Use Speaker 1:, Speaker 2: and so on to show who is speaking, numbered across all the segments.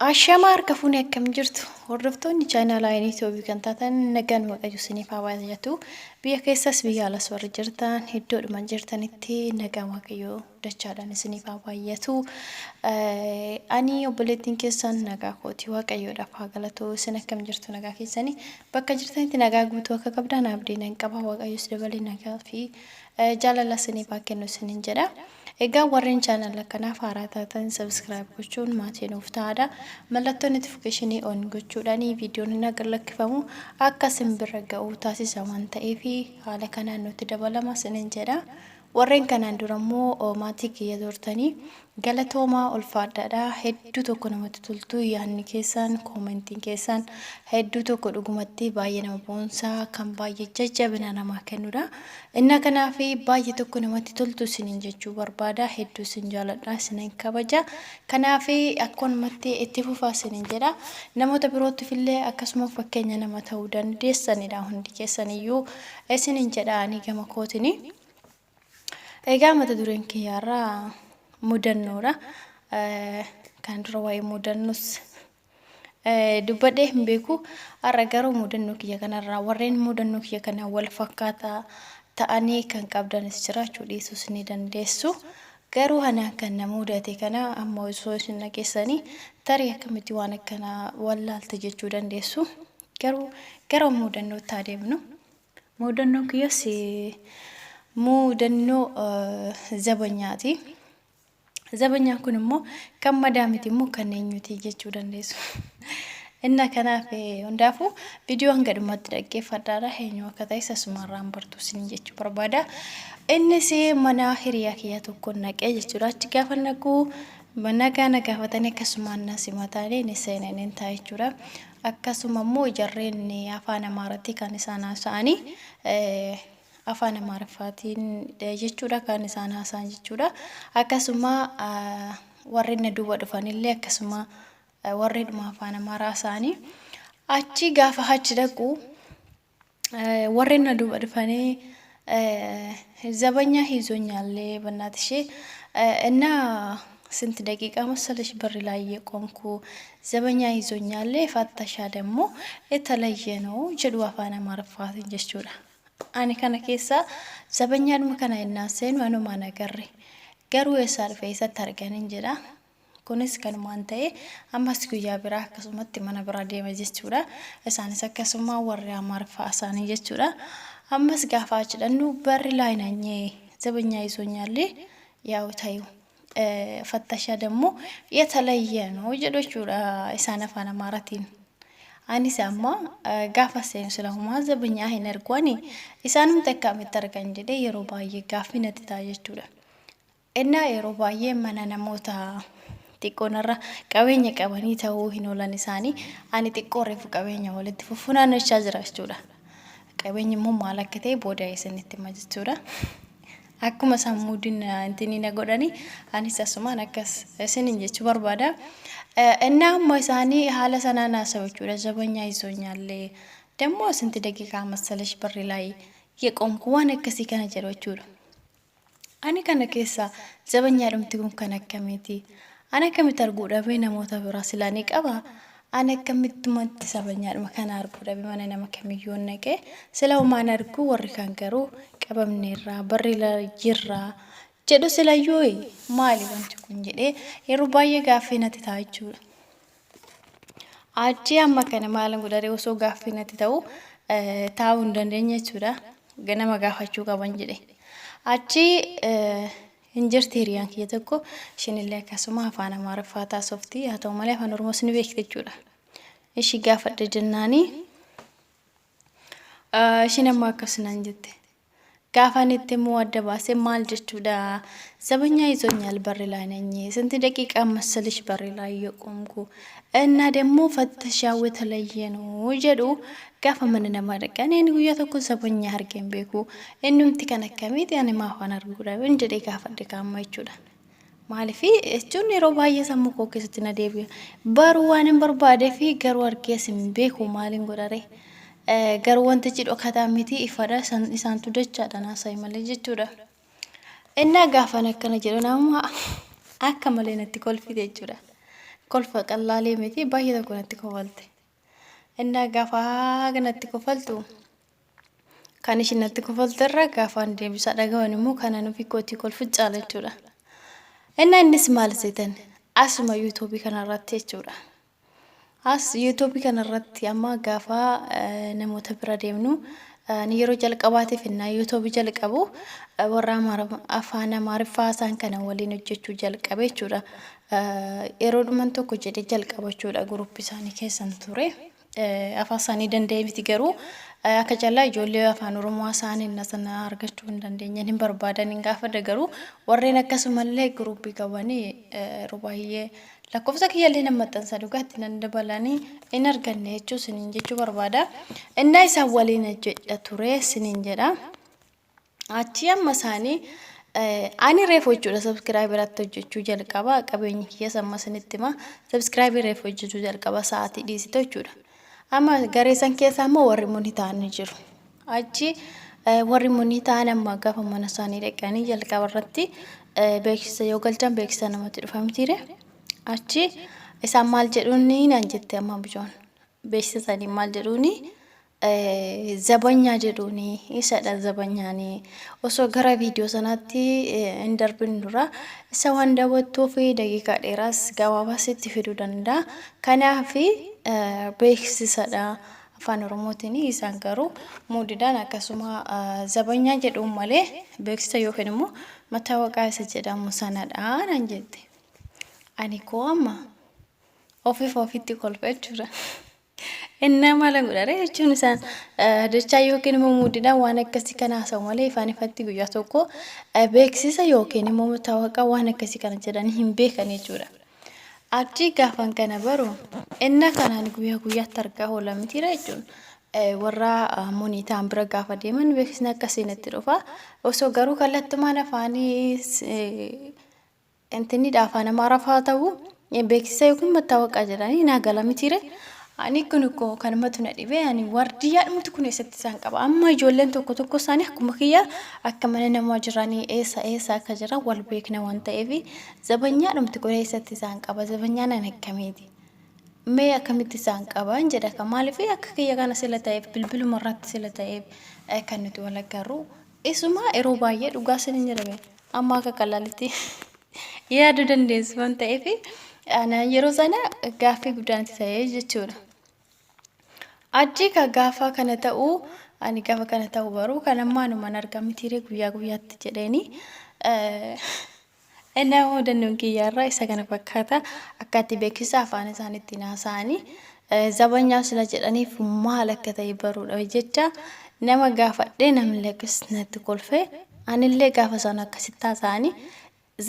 Speaker 1: Ashama harka fuunee akkam jirtu hordoftoonni chaanaalaa YouTube kan taatan nagaan waaqayyo isiniif haa baay'atu. Biyya keessas biyya alas warri jirtan iddoodhuma jirtanitti nagaan waaqayyo dachaadhaan isiniif haa baay'atu. Ani obboleettiin keessan nagaa kooti waaqayyoodhaaf haa galatu. Isin akkam jirtu nagaa keessanii bakka jirtanitti nagaa guutuu akka qabdan abdiin hin qaba. Waaqayyos dabalee nagaa fi jaalala isiniif haa kennu isiniin jedha. Egaa warreen channel kanaaf haaraa taatan subscribe gochuun maatiin of ta'aadha. Mallattoo notification on gochuudhaan viidiyoon hin agarlakkifamu akka simbirra ga'u taasisa waan ta'eef haala kanaan nuti dabalama isiniin jedha. Warreen kanaan dura immoo maatii kiyya turtanii galatoomaa ulfaadhaadha. Hedduu tokko namatti toltu yaadni keessan koomentiin keessan hedduu tokko dhugumatti baay'ee nama boonsaa kan baay'ee jajjabina namaa kennudha. Inna kanaaf baay'ee tokko namatti toltu isiniin jechuu barbaada. Hedduu isin jaalladha isiniin kabaja. Kanaaf akkanumatti itti fufaa isiniin jedha. Namoota birootiif illee akkasuma fakkeenya nama ta'uu dandeessanidha hundi keessaniyyuu isiniin jedha ani gama kootini. Egaa mata dureen kiyyaarraa mudannoodha. Kan dura waa'ee mudannus dubbadhee hin beeku. Har'a garuu mudannoo kiyya kanarraa warreen mudannoo kiyya kana wal fakkaataa ta'anii kan qabdanis jiraachuu dhiisuus ni dandeessu. Garuu ana kan nama mudate kana amma osoo isin dhageessanii tarii akkamitti waan akkana wallaalta jechuu dandeessu. Garuu gara mudannootti adeemnu. Mudannoo kiyyas mudannoo zabanyaati. Zabanyaan kun immoo kan madaamiti immoo kan eenyuti jechuu dandeessu. Inna kanaaf hundaafuu viidiyoo hanga dhumaatti dhaggeeffadhaa eenyu akka ta'e asumarraan bartuu isin jechuu barbaada. Innis mana hiriyaa kiyya tokko naqee jechuudha. Achi gaafa naqu nagaa gaafatanii akkasumaan simataanii ni seenanii ta'a jechuudha. Akkasuma immoo jarreen afaan Amaaraatti kan isaan haasa'anii afaan Amaariffaatiin jechuudha kan isaan haasa'an jechuudha. Akkasuma warreen duuba dhufanillee akkasuma warreen afaan Amaaraa haasa'anii achi gaafa achi dhaqu warreen duuba dhufanii ዘበኛ ይዞኛል በእናትሽ እና ስንት ደቂቃ መሰለሽ በር ላይ የቆምኩ ዘበኛ ይዞኛል ፈተሻ ደግሞ የተለየ ነው ጀዱ አፋን አማርፋት እንጀቹላ አኒ ከነ ኬሳ ዘበኛን መከና እናሰን ወኑ ማነገር ገሩ የሳልፈ ይሰታርገን እንጀዳ kunis kan maanta'e ammas guyyaa biraa akkasumatti mana biraa deema jechuudha. Isaanis akkasuma warri Amaariffaa isaanii jechuudha. Ammas gaafa achidhannu barri laayinanyee ዘበኛ ይዞኛል ያው ታዩ ፈተሻ ደግሞ የተለየ ነው ጀዶቹራ ኢሳን አፋን አማራቲን አኒስ አማ ጋፋ ሰን ስለሁማ ዘበኛ አይነርጓኒ ኢሳንም ተካም ተርገን ጀደ የሮባዬ ጋፊነት ታየቹዳ እና የሮባዬ መነነሞታ xiqqoonarra qabeenya qabanii ta'uu hin oolan isaanii ani xiqqoo reefu qabeenya walitti fufunaannachaa jira jechuudha. Qabeenyi immoo maal akka ta'e booda isinitti hima jechuudha. Akkuma sammuudin intini na godhani anis asumaan akkas isinin jechuu barbaada. እና amma isaanii haala sanaan haasa'u jechuudha. ዘበኛ ይዞኛል ደግሞ ስንት ደቂቃ መሰለሽ በር ላይ የቆምኩ waan akkasii kana jedhu jechuudha. Ani kana keessa ዘበኛ dhumti kun kan akkamiiti ana kamitti arguudhaaf namoota biraa silaanii qaba. Ana kamitti manti sabanyaadhuma kana arguudhaaf mana nama kamiyyuu naqee sila umaan argu warri kan garuu qabamneerraa barri jirraa jedhu silayyuu maali wanti kun jedhee yeroo baay'ee gaaffii natti ta'a jechuudha. Achi amma kana maalan godhare osoo gaaffii natti ta'u taa'uu hin dandeenye jechuudha. Ganama gaafachuu qaban jedhe. Achi Injirti hiriyaan kiyya tokko ishinillee akkasuma afaan Amaariffaa taasofti haa ta'u malee afaan Oromoos ni beekti jechuudha. Ishii gaafadhe jennaanii ishiin ammoo akkasumaan jette. Gaafaan itti immoo adda baasee maal jechuudha. ዘበኛ ይዞኛል በር ላይ ነኝ ስንት ደቂቃ መሰለሽ በር ላይ የቆምኩ እና ደግሞ ፈተሻው የተለየ ነው ጀዱ ጋፋ ምን ነማረቀን እኔ ጉያ ተኩ ዘበኛ አርገን ቤኩ እንምት ከነከሚት ያኔ ማፋን አርጉዳ እንጀዴ ጋፋ ደካማ ይችላል ማለፊ እቹን የሮባየ ሰምኮ ከስትና ደብ በሩዋንን በርባደፊ ገሩ አርገስም ቤኩ ማልን ጎዳሬ ገሩ ወንተ ጭዶ ከታሚቲ ይፈራ ኢሳንቱ ደቻ ዳና ሳይመለ ጀቹዳ እና ጋፋ ነከነ ጀዶ ናማ akka malee natti kolfite jechuudha. kolfa qallaalee miti baay'ee tokko natti kofalte. Innaa gaafa kanatti kofaltu kan ishiin natti kofaltu irra gaafaan deebisaa dhagahan immoo kana nufi kootii kolfu caala jechuudha. Innis maal seetan asuma yuutuubii kanarratti jechuudha. As yuutuubii kanarratti amma gaafa namoota bira deemnu ni yeroo jalqabaatiif innaa yuutuubii jalqabu warra afaan Amaariffaa isaan kana waliin hojjechuu jalqabe jechuudha. Yeroo dhuman tokko jedhee jalqabachuudha guruppii isaanii keessan ture. Afaan isaanii danda'e miti garuu akka jallaa ijoollee afaan Oromoo isaanii sana argachuu hin dandeenye hin barbaadan hin gaafadha garuu warreen akkasumallee guruppii qabanii yeroo baay'ee lakkoofsa kiyyaallee nama maxxansa dhugaatti nan dabalanii hin arganne jechuun siniin jechuu barbaada. Innaa isaan waliin jedha ture siniin jedha. Achi amma isaanii ani reefuu jechuudha sabskiraayibiraatti hojjechuu jalqaba qabeenyi kiyya samma sinitti hima sabskiraayibii reefuu hojjechuu jalqaba sa'aatii dhiisite jechuudha. Amma garee san keessaa immoo warri munii ta'anii jiru. Achi warri munii ta'an amma gaafa mana isaanii dhaqanii jalqaba irratti beeksisa yoo galchan beeksisa namatti dhufa mitiire. Achi isaan maal jedhuuni naan jette amma bijoon beeksisa isaanii maal jedhuuni zabanya jedhuuni isadha zabanyaanii osoo gara viidiyoo sanaatti hin darbin dura isa waan daawwattuuf daqiiqaa dheeraas gabaabaas itti fiduu danda'a. Kanaaf beeksisadha afaan Oromootiin isaan garuu muudidhaan akkasuma zabanyaa jedhuun malee beeksisa yookiin immoo mataawaqaa isa jedhamu sanadha naan jette. Ani koo amma ofitti kolfa jechuudha. Innaa maala godhare jechuun isaan dachaa yookiin immoo muudidhaan waan akkasii kana haasa'u malee ifaan ifatti guyyaa tokko beeksisa yookiin immoo mataawaqaa waan akkasii kana jedhanii hin beekan jechuudha. Achi gaafan kana baru inna kanaan guyyaa guyyaatti argaa oola mitiira jechuun warra munii ta'an bira gaafa deeman beeksisni akkasiin itti dhufa. Osoo garuu kallattumaan afaanii intinni afaan Amaariffaa ta'u beeksisa yookiin mataawaqaa jedhanii naagala mitiire. Ani kun kanumatu na dhibee ani wardiyyaadhumti kun eessatti isaan qaba. Amma ijoolleen tokko isaanii akkuma kiyya akka mana namaa jiranii eessa akka jiran wal beekna waan ta'eef zabanyaadhumti kun eessatti isaan qaba. Zabanyaan an akkamiiti. Mee akkamitti isaan qaban jedha kan maaliif akka kiyya kana sila ta'eef bilbiluma irratti sila ta'eef kan nuti wal agarru. Isuma yeroo baay'ee dhugaa sinin jedhame amma akka qallalitti yaaduu dandeessu waan ta'eef yeroo sana gaaffii guddaan ta'ee jechuudha. Achi ka gaafa kana ta'uu ani gaafa kana ta'uu baruu kan ammaanuma argaa mitiiree guyyaa guyyaatti jedheeni innaa mudannoon kiyyaarraa isa kana fakkaata akkaatti beeksisa afaan isaaniitti naasa'anii zabanyaa sila jedhaniif maal akka ta'e baruudha jecha nama gaafadhee namni natti kolfee anillee gaafa sana akkasitti haasa'anii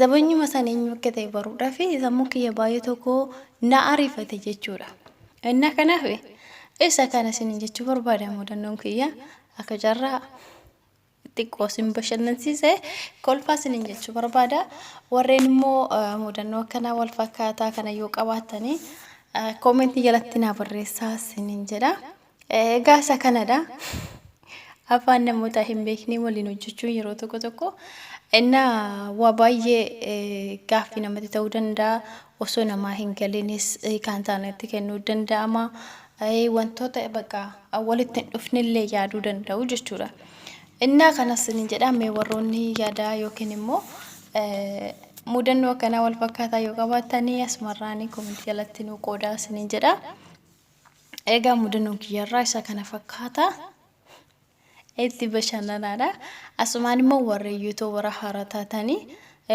Speaker 1: zabanyuma sana eenyu akka ta'e baruudhaa fi sammuu kiyya baay'ee tokko na ariifate jechuudha. Innaa kanaaf isa kana sinin jechuu barbaada mudannoon kiyya akka jarraa xiqqoo sin bashannansiise kolfaa sinin jechuu barbaada. Warreen immoo mudannoo akkanaa wal fakkaataa kana yoo qabaatanii koomentii jalatti naa barreessaa sinin jedha. Egaa isa kanadha. Afaan namoota hin beekne waliin hojjechuun yeroo tokko innaa waa baay'ee gaaffii namatti ta'uu danda'a. Osoo namaa hin galiinis kan taanetti kennuu danda'ama. Wantoota bakka walitti hin dhufnellee yaaduu danda'u jechuudha. Innaa kanas ni jedhame warroonni yaadaa yookiin immoo mudannoo akkanaa wal fakkaataa yoo qabaatanii asumarraanii koomentii jalatti nu qoodaa ni jedha. Egaa mudannoon kiyyarraa isa kana fakkaata. Itti bashannanaadha. Asumaan immoo warreen yuutuubara haaraa taatanii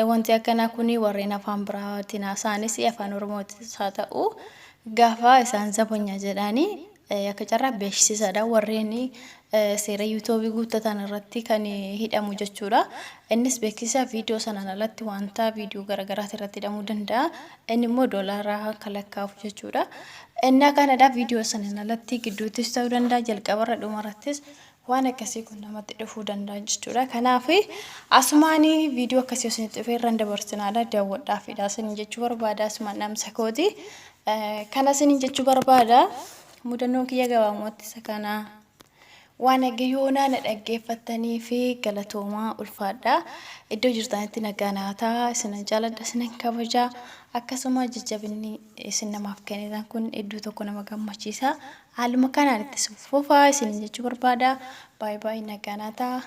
Speaker 1: wanti akkanaa kuni warreen afaan biraatiin haasa'anis afaan Oromootis haa ta'u gaafa isaan zabanyaa jedhanii akka carraa beeksisadha. Warreen seera yuutuubii guuttatan irratti kan hidhamu jechuudha. Innis beeksisa viidiyoo sanaan alatti wanta viidiyoo garagaraati irratti hidhamuu danda'a. Inni immoo doolaaraa kan lakkaa'u jechuudha. Innaa kanadha viidiyoo sanaan alatti gidduuttis ta'uu danda'a jalqabarra dhumarrattis waan akkasii kun namatti dhufuu danda'a jechuudha. Kanaaf asumaanii viidiyoo akkasii osoo dhufee irraan dabarsinaadha daawwadhaafidha sinin jechuu barbaada. Asumaan namsa kooti kana sinin jechuu barbaada. Mudannoon kiyya gabaamootti isa kana waan eegyoonaa na dhaggeeffattanii fi galatoomaa ulfaadha. Iddoo jirtanitti nagaa naataa isin jaaladha isin kabajaa akkasuma jajjabinni isin namaaf kennitan kun iddoo tokko nama gammachiisa. Haaluma kanaan itti fufaa isin jechuu barbaada. Bye bye nagaa naataa.